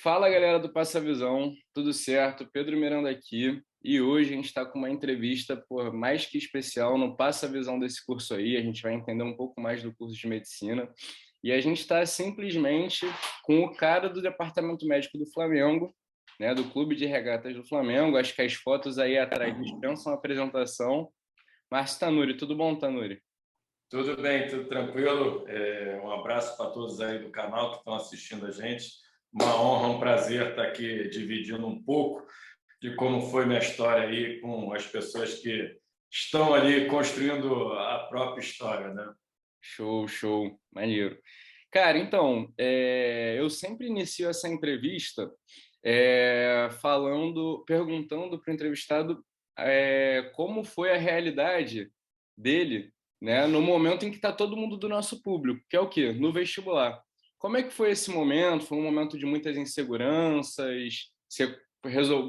Fala galera do Passa Visão, tudo certo? Pedro Miranda aqui e hoje a gente está com uma entrevista mais que especial no Passa Visão desse curso aí. A gente vai entender um pouco mais do curso de medicina e a gente está simplesmente com o cara do departamento médico do Flamengo, né, do Clube de Regatas do Flamengo. Acho que as fotos aí atrás dispensam a apresentação. Márcio Tanuri, tudo bom, Tanuri? Tudo bem, tudo tranquilo. Um abraço para todos aí do canal que estão assistindo a gente. Uma honra, um prazer estar aqui dividindo um pouco de como foi minha história aí com as pessoas que estão ali construindo a própria história, né? Show, show, maneiro. Cara, então, eu sempre inicio essa entrevista perguntando para o entrevistado como foi a realidade dele, né, no momento em que está todo mundo do nosso público, que é o quê? No vestibular. Como é que foi esse momento? Foi um momento de muitas inseguranças? Você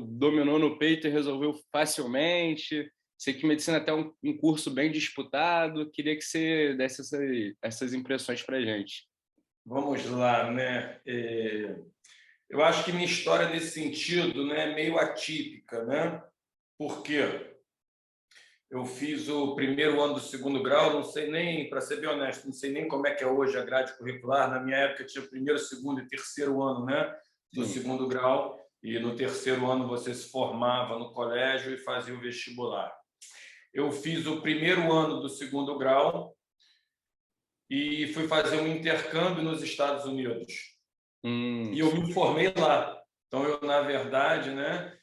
dominou no peito e resolveu facilmente? Sei que medicina é até um curso bem disputado. Queria que você desse essas impressões para a gente. Vamos lá, né? Eu acho que minha história nesse sentido, né, é meio atípica, né? Porque eu fiz o primeiro ano do segundo grau, não sei nem, para ser bem honesto, não sei nem como é que é hoje a grade curricular. Na minha época tinha o primeiro, segundo e terceiro ano, né, do Sim. segundo grau, e no terceiro ano você se formava no colégio e fazia o vestibular. Eu fiz o primeiro ano do segundo grau e fui fazer um intercâmbio nos Estados Unidos. E eu me formei lá. Então, eu, na verdade, né,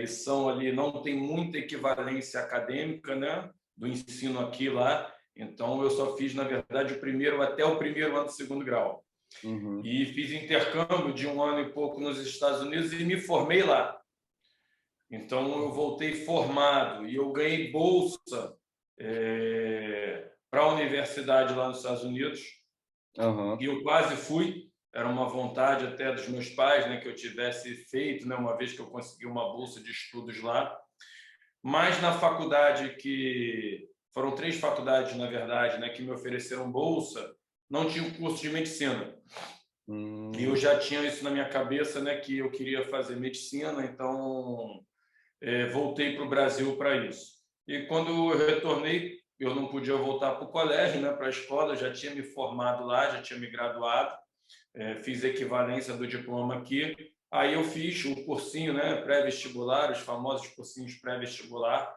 e são ali, não tem muita equivalência acadêmica, né, do ensino aqui e lá. Então, eu só fiz, na verdade, até o primeiro ano do segundo grau. Uhum. E fiz intercâmbio de um ano e pouco nos Estados Unidos e me formei lá. Então, eu voltei formado e eu ganhei bolsa para a universidade lá nos Estados Unidos. Uhum. E eu quase fui, era uma vontade até dos meus pais, né, que eu tivesse feito, né, uma vez que eu consegui uma bolsa de estudos lá. Mas na faculdade que foram três faculdades, na verdade, né, que me ofereceram bolsa, não tinha o curso de medicina. E eu já tinha isso na minha cabeça, né, que eu queria fazer medicina, então voltei para o Brasil para isso. E quando eu retornei, eu não podia voltar para o colégio, né, para a escola, eu já tinha me formado lá, já tinha me graduado, fiz equivalência do diploma aqui. Aí eu fiz o cursinho, né, pré-vestibular, os famosos cursinhos pré-vestibular.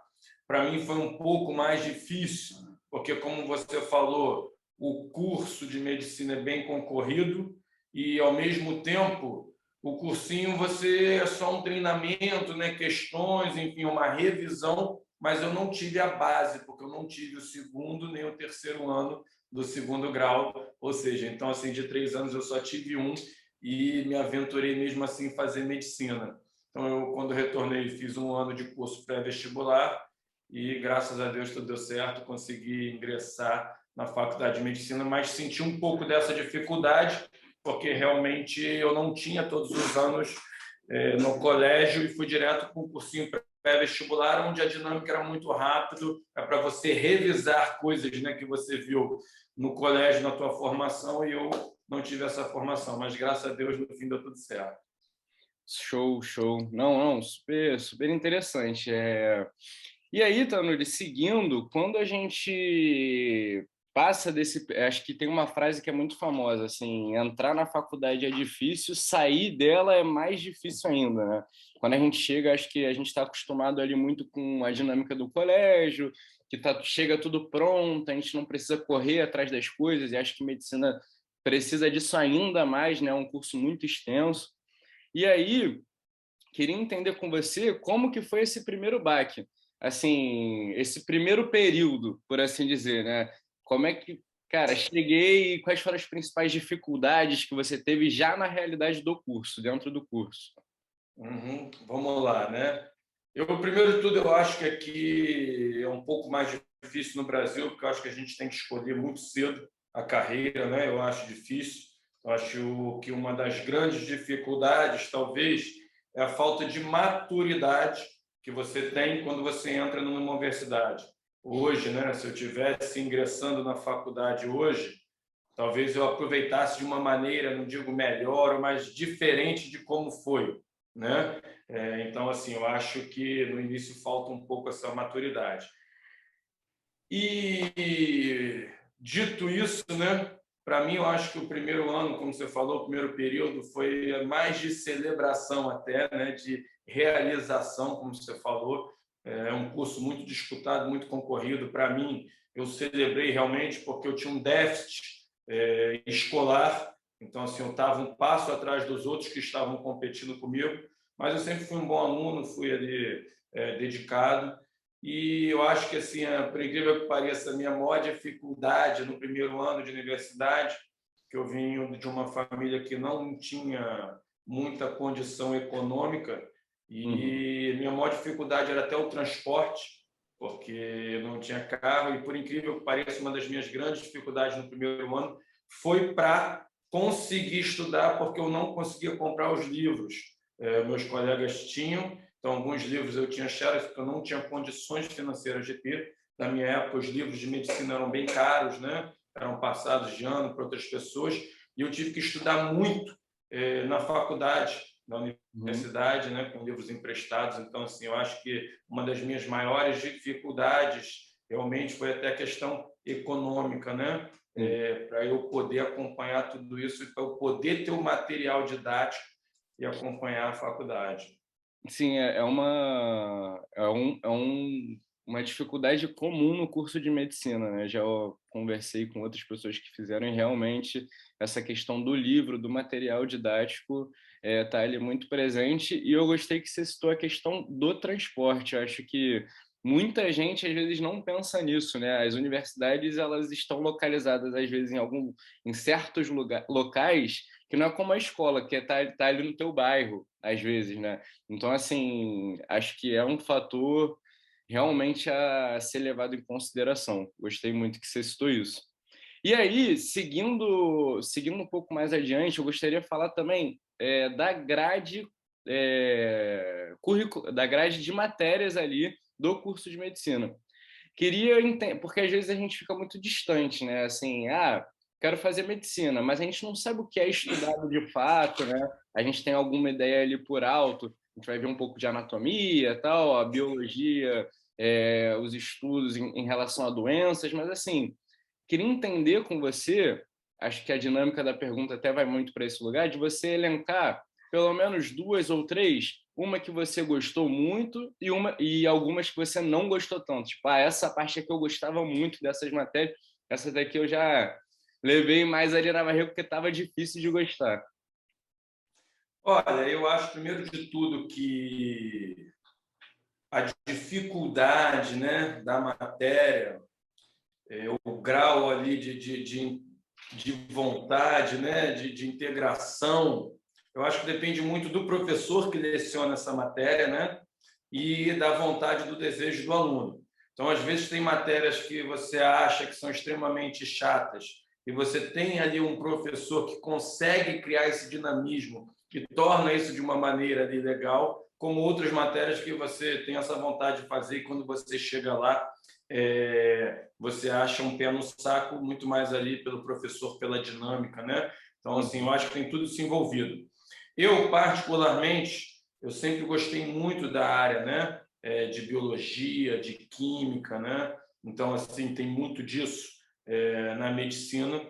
Para mim foi um pouco mais difícil, porque, como você falou, o curso de medicina é bem concorrido e, ao mesmo tempo, o cursinho você é só um treinamento, né, questões, enfim, uma revisão, mas eu não tive a base, porque eu não tive o segundo nem o terceiro ano do segundo grau, ou seja, então, assim, de 3 anos eu só tive um e me aventurei mesmo assim em fazer medicina. Então, eu, quando retornei, fiz um ano de curso pré-vestibular e, graças a Deus, tudo deu certo, consegui ingressar na faculdade de medicina, mas senti um pouco dessa dificuldade, porque realmente eu não tinha todos os anos no colégio e fui direto para um cursinho pré-vestibular, onde a dinâmica era muito rápido, é para você revisar coisas, né, que você viu no colégio, na tua formação, e eu não tive essa formação, mas graças a Deus no fim deu tudo certo. Show, show. Não, não, super, super interessante. E aí, Tanuri, seguindo, quando a gente passa desse. Acho que tem uma frase que é muito famosa, assim, entrar na faculdade é difícil, sair dela é mais difícil ainda, né? Quando a gente chega, acho que a gente está acostumado ali muito com a dinâmica do colégio, chega tudo pronto, a gente não precisa correr atrás das coisas, e acho que medicina precisa disso ainda mais, né? É um curso muito extenso. E aí, queria entender com você como que foi esse primeiro baque, assim, esse primeiro período, por assim dizer, né? Como é que, cara, cheguei e quais foram as principais dificuldades que você teve já na realidade do curso, dentro do curso? Uhum. Vamos lá, né? Eu, primeiro de tudo, eu acho que aqui é um pouco mais difícil no Brasil, porque eu acho que a gente tem que escolher muito cedo a carreira, né? Eu acho difícil. Eu acho que uma das grandes dificuldades, talvez, é a falta de maturidade que você tem quando você entra numa universidade. Hoje, né? Se eu tivesse ingressando na faculdade hoje, talvez eu aproveitasse de uma maneira, não digo melhor, mas diferente de como foi, né? Então, assim, eu acho que no início falta um pouco essa maturidade. E dito isso, né? Para mim, eu acho que o primeiro ano, como você falou, o primeiro período foi mais de celebração até, né? De realização, como você falou. É um curso muito disputado, muito concorrido. Para mim, eu celebrei realmente porque eu tinha um déficit escolar. Então, assim, eu estava um passo atrás dos outros que estavam competindo comigo. Mas eu sempre fui um bom aluno, fui ali dedicado. E eu acho que, assim, por incrível que pareça, a minha maior dificuldade no primeiro ano de universidade, que eu vim de uma família que não tinha muita condição econômica, Uhum. e minha maior dificuldade era até o transporte, porque eu não tinha carro, e por incrível que pareça, uma das minhas grandes dificuldades no primeiro ano foi para conseguir estudar, porque eu não conseguia comprar os livros. Meus colegas tinham, então, alguns livros eu tinha xerox, porque eu não tinha condições financeiras de ter. Na minha época, os livros de medicina eram bem caros, né? Eram passados de ano para outras pessoas, e eu tive que estudar muito na faculdade, na Uhum. universidade, né? Com livros emprestados. Então, assim, eu acho que uma das minhas maiores dificuldades realmente foi até a questão econômica, né? Uhum. Para eu poder acompanhar tudo isso e para eu poder ter o material didático e acompanhar a faculdade. Sim, uma dificuldade comum no curso de medicina, né? Já eu conversei com outras pessoas que fizeram e realmente essa questão do livro, do material didático, tá ali muito presente. E eu gostei que você citou a questão do transporte. Eu acho que muita gente às vezes não pensa nisso, né? As universidades elas estão localizadas às vezes em certos locais que não é como a escola, que tá ali no teu bairro, às vezes, né? Então, assim, acho que é um fator realmente a ser levado em consideração. Gostei muito que você citou isso. E aí, seguindo um pouco mais adiante, eu gostaria de falar também da grade de matérias ali do curso de medicina. Queria entender, porque às vezes a gente fica muito distante, né? Assim, quero fazer medicina, mas a gente não sabe o que é estudado de fato, né? A gente tem alguma ideia ali por alto, a gente vai ver um pouco de anatomia, tal, a biologia, os estudos em relação a doenças, mas assim, queria entender com você, acho que a dinâmica da pergunta até vai muito para esse lugar, de você elencar pelo menos duas ou três, uma que você gostou muito e algumas que você não gostou tanto. Tipo, essa parte aqui eu gostava muito dessas matérias, essa daqui eu já levei mais ali na barriga porque estava difícil de gostar. Olha, eu acho, primeiro de tudo, que a dificuldade, né, da matéria, o grau ali de vontade, né, de integração, eu acho que depende muito do professor que leciona essa matéria, né, e da vontade, do desejo do aluno. Então, às vezes, tem matérias que você acha que são extremamente chatas e você tem ali um professor que consegue criar esse dinamismo, que torna isso de uma maneira ali legal, como outras matérias que você tem essa vontade de fazer e quando você chega lá, você acha um pé no saco muito mais ali pelo professor, pela dinâmica, né? Então, assim, eu acho que tem tudo isso envolvido. Eu, particularmente, eu sempre gostei muito da área, né? De biologia, de química, né? Então, assim, tem muito disso na medicina.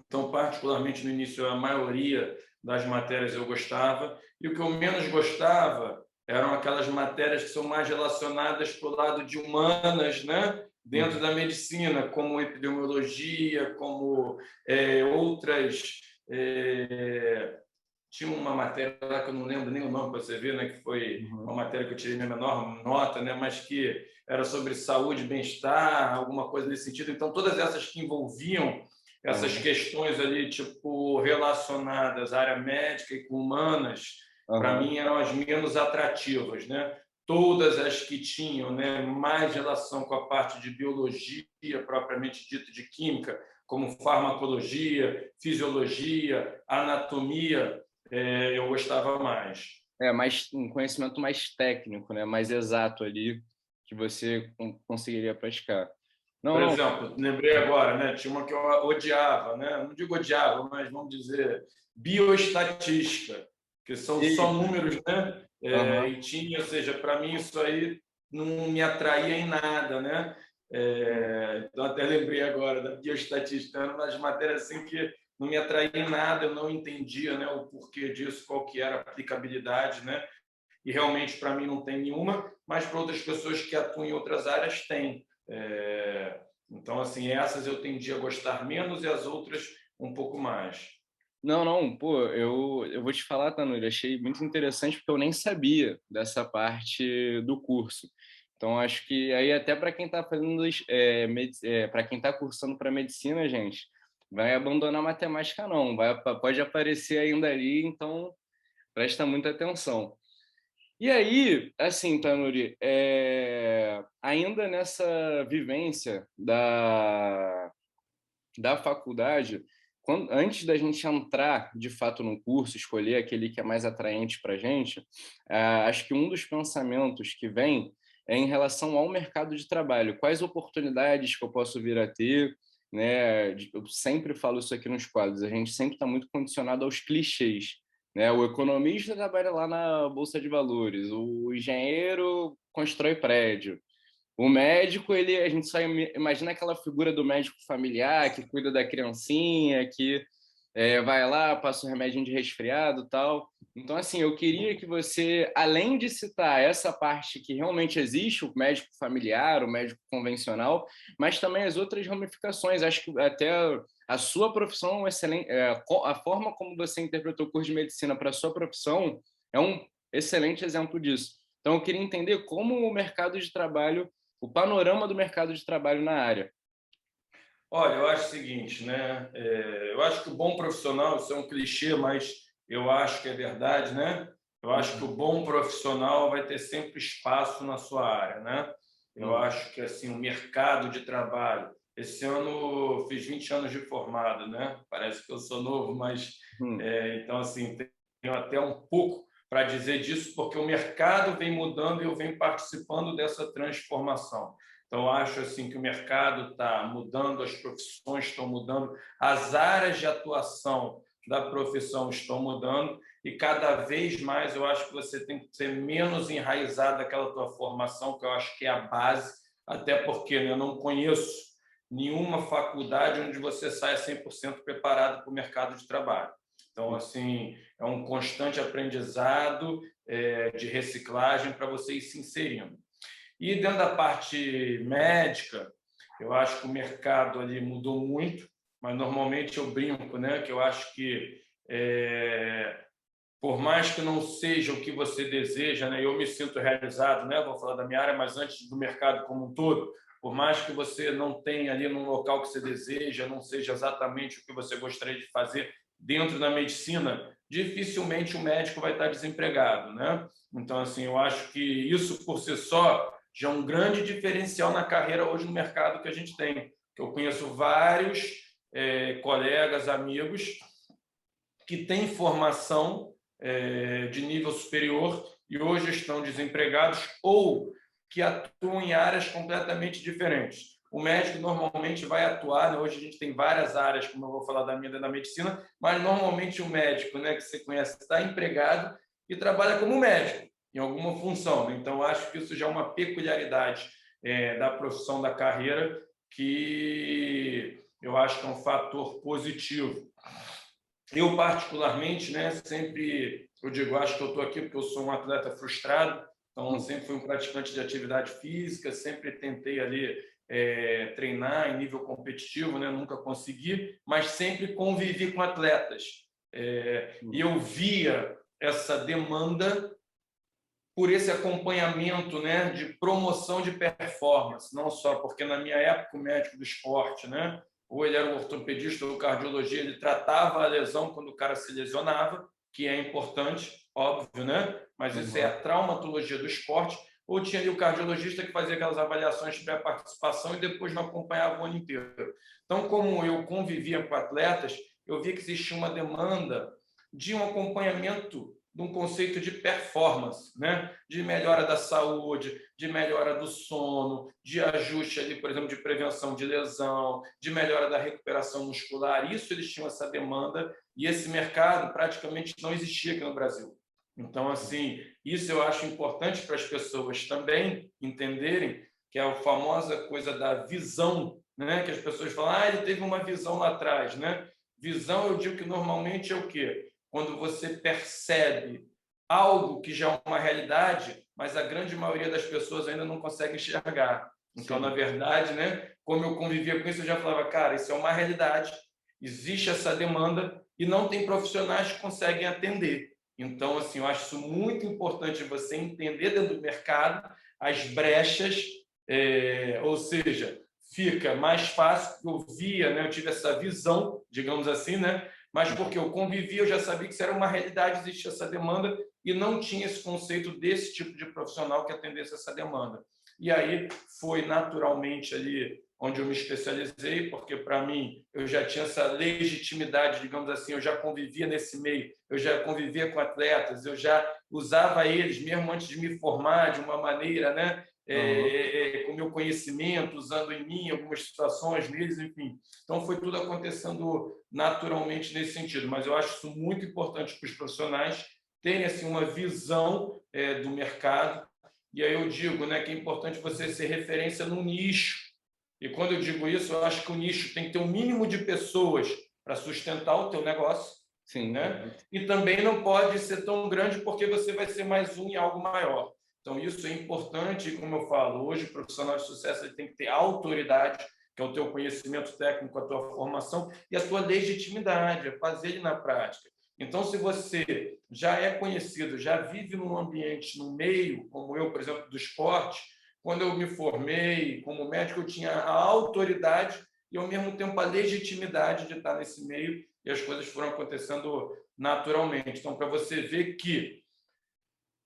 Então, particularmente no início, a maioria das matérias eu gostava. E o que eu menos gostava eram aquelas matérias que são mais relacionadas para o lado de humanas, né? Dentro Uhum. da medicina, como epidemiologia, como outras. Tinha uma matéria lá que eu não lembro nem o nome para você ver, né? Que foi uma Uhum. matéria que eu tirei minha menor nota, né? Mas que era sobre saúde, bem-estar, alguma coisa nesse sentido. Então, todas essas que envolviam essas Uhum. questões ali, tipo, relacionadas à área médica e com humanas, para Uhum. mim eram as menos atrativas, né? Todas as que tinham, né, mais relação com a parte de biologia propriamente dita, de química, como farmacologia, fisiologia, anatomia, eu gostava mais. Mais um conhecimento mais técnico, né? Mais exato ali que você conseguiria praticar. Não, Por não. exemplo, lembrei agora, né? Tinha uma que eu odiava, né? Não digo odiava, mas vamos dizer bioestatística, que são só Eita. números, né? Aham. E tinha, ou seja, para mim isso aí não me atraía em nada, né? Então até lembrei agora da bioestatística, era uma das matérias assim que não me atraía em nada, eu não entendia, né, o porquê disso, qual que era a aplicabilidade, né? E realmente para mim não tem nenhuma, mas para outras pessoas que atuam em outras áreas tem. Então, assim, essas eu tendi a gostar menos e as outras um pouco mais. Não, não, pô, eu vou te falar, Tanuri, achei muito interessante porque eu nem sabia dessa parte do curso. Então, acho que aí até para quem está fazendo, para quem está cursando para medicina, gente, vai abandonar a matemática não, pode aparecer ainda ali, então presta muita atenção. E aí, assim, Tanuri, ainda nessa vivência da faculdade, antes da gente entrar de fato no curso, escolher aquele que é mais atraente para a gente, acho que um dos pensamentos que vem é em relação ao mercado de trabalho. Quais oportunidades que eu posso vir a ter? Né? Eu sempre falo isso aqui nos quadros, a gente sempre está muito condicionado aos clichês. Né? O economista trabalha lá na Bolsa de Valores, o engenheiro constrói prédio, o médico, a gente só imagina aquela figura do médico familiar que cuida da criancinha, que vai lá, passa o remédio de resfriado e tal. Então, assim, eu queria que você, além de citar essa parte que realmente existe, o médico familiar, o médico convencional, mas também as outras ramificações. Acho que até a sua profissão é um excelente, a forma como você interpretou o curso de medicina para a sua profissão é um excelente exemplo disso. Então, eu queria entender como o mercado de trabalho, o panorama do mercado de trabalho na área. Olha, eu acho o seguinte, né? Eu acho que o bom profissional, isso é um clichê, mas eu acho que é verdade, né? Eu acho que o Uhum, bom profissional vai ter sempre espaço na sua área, né? Eu uhum, acho que assim o mercado de trabalho. Esse ano eu fiz 20 anos de formado, né? Parece que eu sou novo, mas uhum, então assim tenho até um pouco para dizer disso, porque o mercado vem mudando e eu venho participando dessa transformação. Então, acho assim que o mercado está mudando, as profissões estão mudando, as áreas de atuação da profissão estão mudando e cada vez mais eu acho que você tem que ser menos enraizado naquela tua formação, que eu acho que é a base, até porque né, eu não conheço nenhuma faculdade onde você saia 100% preparado para o mercado de trabalho. Então, assim, é um constante aprendizado de reciclagem para você ir se inserindo. E dentro da parte médica, eu acho que o mercado ali mudou muito, mas normalmente eu brinco, né, que eu acho que por mais que não seja o que você deseja, né, eu me sinto realizado, né, vou falar da minha área, mas antes do mercado como um todo, por mais que você não tenha ali num local que você deseja, não seja exatamente o que você gostaria de fazer dentro da medicina, dificilmente o médico vai estar desempregado, né? Então, assim, eu acho que isso por si só já é um grande diferencial na carreira hoje no mercado que a gente tem. Eu conheço vários colegas, amigos que têm formação de nível superior e hoje estão desempregados ou que atuam em áreas completamente diferentes. O médico normalmente vai atuar, né? Hoje a gente tem várias áreas, como eu vou falar da minha da medicina, mas normalmente o médico, né, que você conhece, está empregado e trabalha como médico em alguma função. Né? Então, acho que isso já é uma peculiaridade da profissão, da carreira, que eu acho que é um fator positivo. Eu, particularmente, né, sempre, eu digo, acho que eu estou aqui porque eu sou um atleta frustrado, então uhum. sempre fui um praticante de atividade física, sempre tentei ali treinar em nível competitivo, né, nunca consegui, mas sempre convivi com atletas. E eu via essa demanda por esse acompanhamento, né, de promoção de performance, não só porque na minha época o médico do esporte, né, ou ele era o ortopedista ou o cardiologia, ele tratava a lesão quando o cara se lesionava, que é importante, óbvio, né, mas isso é Uhum. a traumatologia do esporte, ou tinha ali o cardiologista que fazia aquelas avaliações de pré-participação e depois não acompanhava o ano inteiro. Então, como eu convivia com atletas, eu vi que existia uma demanda de um acompanhamento de um conceito de performance, né? De melhora da saúde, de melhora do sono, de ajuste ali, por exemplo, de prevenção de lesão, de melhora da recuperação muscular. Isso eles tinham essa demanda e esse mercado praticamente não existia aqui no Brasil. Então, assim, isso eu acho importante para as pessoas também entenderem, que é a famosa coisa da visão, né? Que as pessoas falam, ele teve uma visão lá atrás, né? Visão, eu digo que normalmente é o quê? Quando você percebe algo que já é uma realidade, mas a grande maioria das pessoas ainda não consegue enxergar. Então, na verdade, né, como eu convivia com isso, eu já falava, cara, isso é uma realidade, existe essa demanda e não tem profissionais que conseguem atender. Então, assim, eu acho isso muito importante você entender dentro do mercado as brechas, ou seja, fica mais fácil, porque eu via, né, eu tive essa visão, digamos assim, né, mas porque eu convivia, eu já sabia que isso era uma realidade, existia essa demanda e não tinha esse conceito desse tipo de profissional que atendesse essa demanda. E aí foi naturalmente ali onde eu me especializei, porque para mim eu já tinha essa legitimidade, digamos assim, eu já convivia nesse meio, eu já convivia com atletas, eu já usava eles mesmo antes de me formar de uma maneira, né, com meu conhecimento, usando em mim algumas situações neles, enfim. Então foi tudo acontecendo naturalmente nesse sentido, mas eu acho isso muito importante para os profissionais terem assim uma visão do mercado. E aí eu digo, né, que é importante você ser referência no nicho. E quando eu digo isso, eu acho que o nicho tem que ter um mínimo de pessoas para sustentar o teu negócio, Sim. né? E também não pode ser tão grande porque você vai ser mais um em algo maior. Então isso é importante, e como eu falo, hoje o profissional de sucesso ele tem que ter autoridade, que é o teu conhecimento técnico, a tua formação e a tua legitimidade, é fazer ele na prática. Então, se você já é conhecido, já vive num ambiente, num meio, como eu, por exemplo, do esporte, quando eu me formei como médico, eu tinha a autoridade e, ao mesmo tempo, a legitimidade de estar nesse meio e as coisas foram acontecendo naturalmente. Então, para você ver que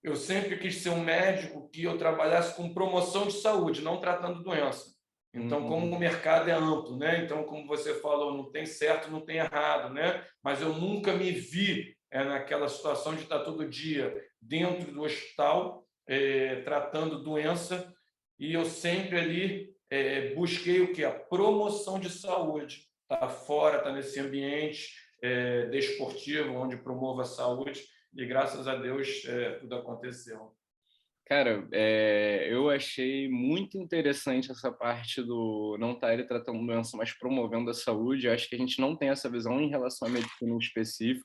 eu sempre quis ser um médico que eu trabalhasse com promoção de saúde, não tratando doença. Então, como o mercado é amplo, né? Então, como você falou, não tem certo, não tem errado, né? Mas eu nunca me vi naquela situação de estar todo dia dentro do hospital tratando doença e eu sempre ali busquei o que? A promoção de saúde. Tá fora, tá nesse ambiente desportivo, onde promova a saúde e graças a Deus tudo aconteceu. Cara, eu achei muito interessante essa parte do não estar ele tratando doença, mas promovendo a saúde. Eu acho que a gente não tem essa visão em relação à medicina em específico.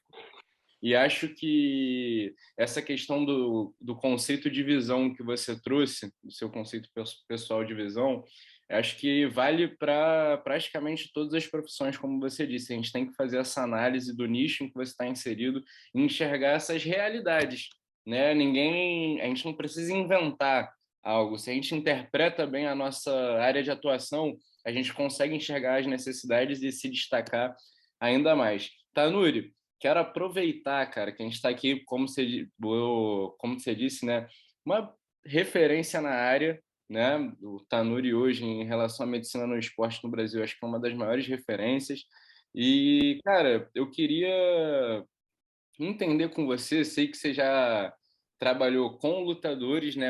E acho que essa questão do conceito de visão que você trouxe, do seu conceito pessoal de visão, acho que vale para praticamente todas as profissões, como você disse. A gente tem que fazer essa análise do nicho em que você está inserido e enxergar essas realidades, né? A gente não precisa inventar algo. Se a gente interpreta bem a nossa área de atuação, a gente consegue enxergar as necessidades e se destacar ainda mais. Tanuri, quero aproveitar, cara, que a gente está aqui, como você disse, né? Uma referência na área, né? O Tanuri hoje em relação à medicina no esporte no Brasil, acho que é uma das maiores referências. E, cara, eu queria entender com você, sei que você já trabalhou com lutadores, né,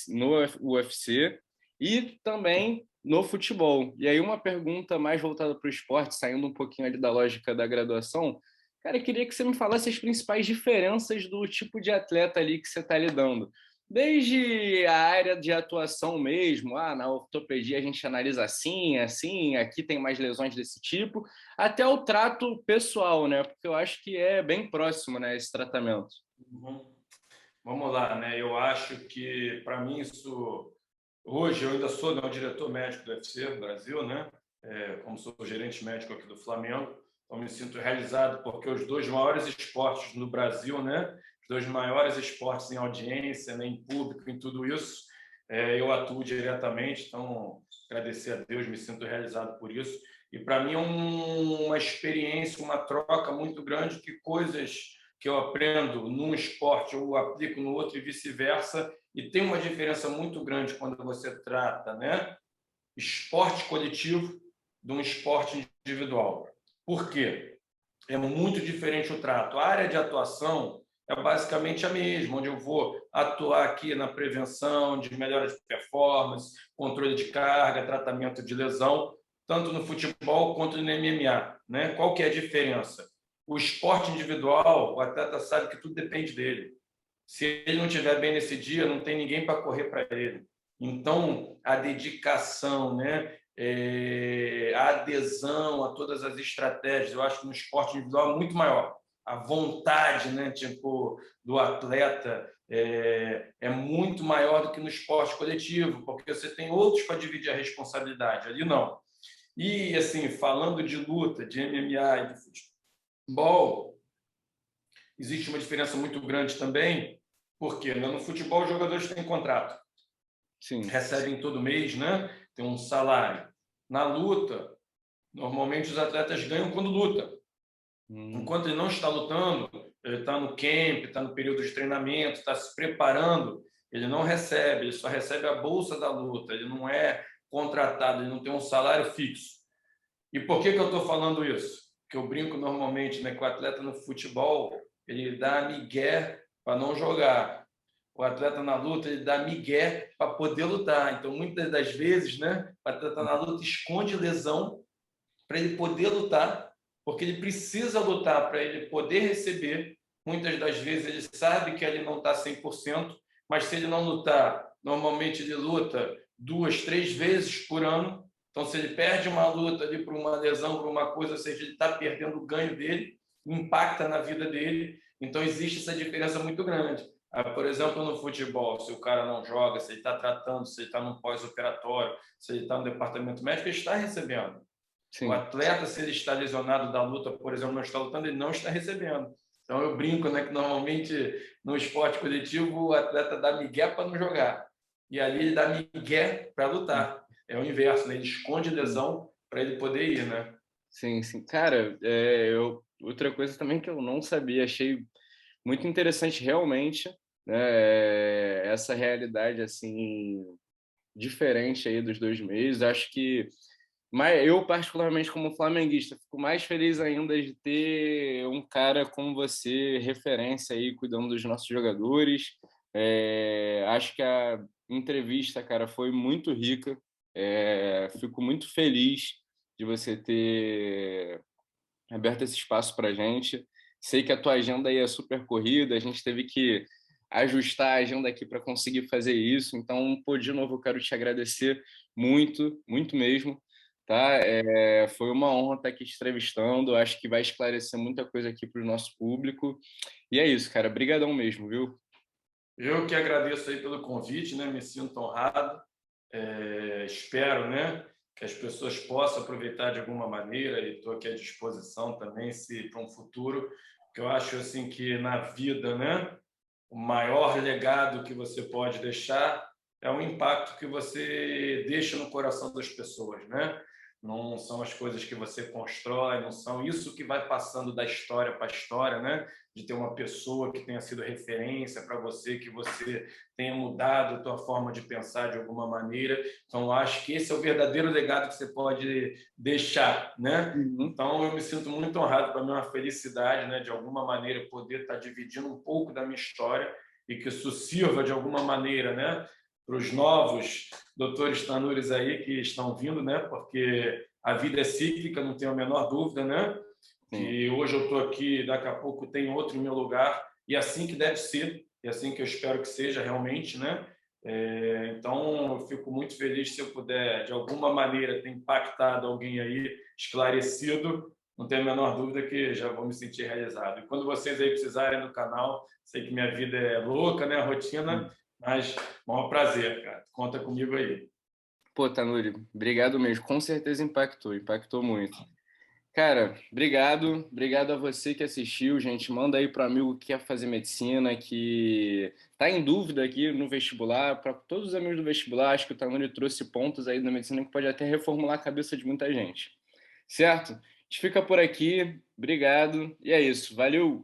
no UFC e também no futebol. E aí uma pergunta mais voltada para o esporte, saindo um pouquinho ali da lógica da graduação, cara, eu queria que você me falasse as principais diferenças do tipo de atleta ali que você está lidando. Desde a área de atuação mesmo, na ortopedia a gente analisa assim, assim, aqui tem mais lesões desse tipo, até o trato pessoal, né? Porque eu acho que é bem próximo, né, esse tratamento. Uhum. Vamos lá, né? Eu acho que, para mim, isso... Hoje, eu ainda sou, né, o diretor médico do UFC no Brasil, né? Como sou gerente médico aqui do Flamengo, então me sinto realizado porque os dois maiores esportes no Brasil, né? Os dois maiores esportes em audiência, né, em público, em tudo isso, eu atuo diretamente, então agradecer a Deus, me sinto realizado por isso. E para mim é uma experiência, uma troca muito grande que coisas que eu aprendo num esporte eu aplico no outro e vice-versa, e tem uma diferença muito grande quando você trata, né, esporte coletivo de um esporte individual. Por quê? É muito diferente o trato. A área de atuação é basicamente a mesma, onde eu vou atuar aqui na prevenção de melhora de performance, controle de carga, tratamento de lesão, tanto no futebol quanto no MMA, né? Qual que é a diferença? O esporte individual, o atleta sabe que tudo depende dele. Se ele não estiver bem nesse dia, não tem ninguém para correr para ele. Então, a dedicação, né? A adesão a todas as estratégias, eu acho que no esporte individual é muito maior. A vontade, né? Tipo, do atleta é muito maior do que no esporte coletivo, porque você tem outros para dividir a responsabilidade. Ali não. E, assim, falando de luta, de MMA e de futebol, existe uma diferença muito grande também, porque no futebol os jogadores têm contrato, Sim. recebem todo mês, né? Tem um salário. Na luta, normalmente os atletas ganham quando luta. Enquanto ele não está lutando, ele está no camp, está no período de treinamento, está se preparando, ele não recebe, ele só recebe a bolsa da luta, ele não é contratado, ele não tem um salário fixo. E por que eu estou falando isso? Porque eu brinco normalmente, né, que o atleta no futebol ele dá migué para não jogar. O atleta na luta ele dá migué para poder lutar. Então, muitas das vezes, né, o atleta na luta esconde lesão para ele poder lutar, porque ele precisa lutar para ele poder receber. Muitas das vezes ele sabe que ele não está 100%, mas se ele não lutar, normalmente ele luta 2, 3 vezes por ano. Então, se ele perde uma luta ali por uma lesão, por uma coisa, ou seja, ele está perdendo o ganho dele, impacta na vida dele. Então, existe essa diferença muito grande. Por exemplo, no futebol, se o cara não joga, se ele está tratando, se ele está no pós-operatório, se ele está no departamento médico, ele está recebendo. O Sim. atleta, se ele está lesionado da luta, por exemplo, não está lutando, ele não está recebendo. Então eu brinco, né, que normalmente no esporte coletivo o atleta dá migué para não jogar. E ali ele dá migué para lutar. É o inverso, né? Ele esconde lesão para ele poder ir, né? Sim, sim. Cara, outra coisa também que eu não sabia, achei muito interessante realmente, né, essa realidade assim diferente aí dos 2 meses. Acho que mas eu, particularmente como flamenguista, fico mais feliz ainda de ter um cara como você, referência aí, cuidando dos nossos jogadores. Acho que a entrevista, cara, foi muito rica. Fico muito feliz de você ter aberto esse espaço para a gente. Sei que a tua agenda aí é super corrida, a gente teve que ajustar a agenda aqui para conseguir fazer isso. Então, pô, de novo, eu quero te agradecer muito, muito mesmo, tá? Foi uma honra estar aqui te entrevistando. Acho que vai esclarecer muita coisa aqui para o nosso público. E é isso, cara. Brigadão mesmo, viu? Eu que agradeço aí pelo convite, né? Me sinto honrado. Espero, né, que as pessoas possam aproveitar de alguma maneira e estou aqui à disposição também se para um futuro, que eu acho assim que na vida, né, o maior legado que você pode deixar é o impacto que você deixa no coração das pessoas, né? Não são as coisas que você constrói, não são isso que vai passando da história para a história, né? De ter uma pessoa que tenha sido referência para você, que você tenha mudado a tua forma de pensar de alguma maneira. Então, acho que esse é o verdadeiro legado que você pode deixar, né? Uhum. Então, eu me sinto muito honrado, para mim é uma felicidade, né, de alguma maneira, poder estar dividindo um pouco da minha história e que isso sirva de alguma maneira, né, para os novos doutores Tanures aí que estão vindo, né, porque a vida é cíclica, não tenho a menor dúvida, né, Sim. que hoje eu estou aqui, daqui a pouco tem outro em meu lugar, e assim que deve ser, e assim que eu espero que seja realmente, né, então, eu fico muito feliz se eu puder, de alguma maneira, ter impactado alguém aí, esclarecido. Não tenho a menor dúvida que já vou me sentir realizado. E quando vocês aí precisarem do canal, sei que minha vida é louca, né, a rotina, mas maior prazer, cara. Conta comigo aí. Pô, Tanuri, obrigado mesmo. Com certeza impactou, impactou muito. Cara, obrigado. Obrigado a você que assistiu, gente. Manda aí para amigo que quer fazer medicina, que tá em dúvida aqui no vestibular. Para todos os amigos do vestibular, acho que o Tanuri trouxe pontos aí da medicina que pode até reformular a cabeça de muita gente. Certo? A gente fica por aqui. Obrigado. E é isso. Valeu!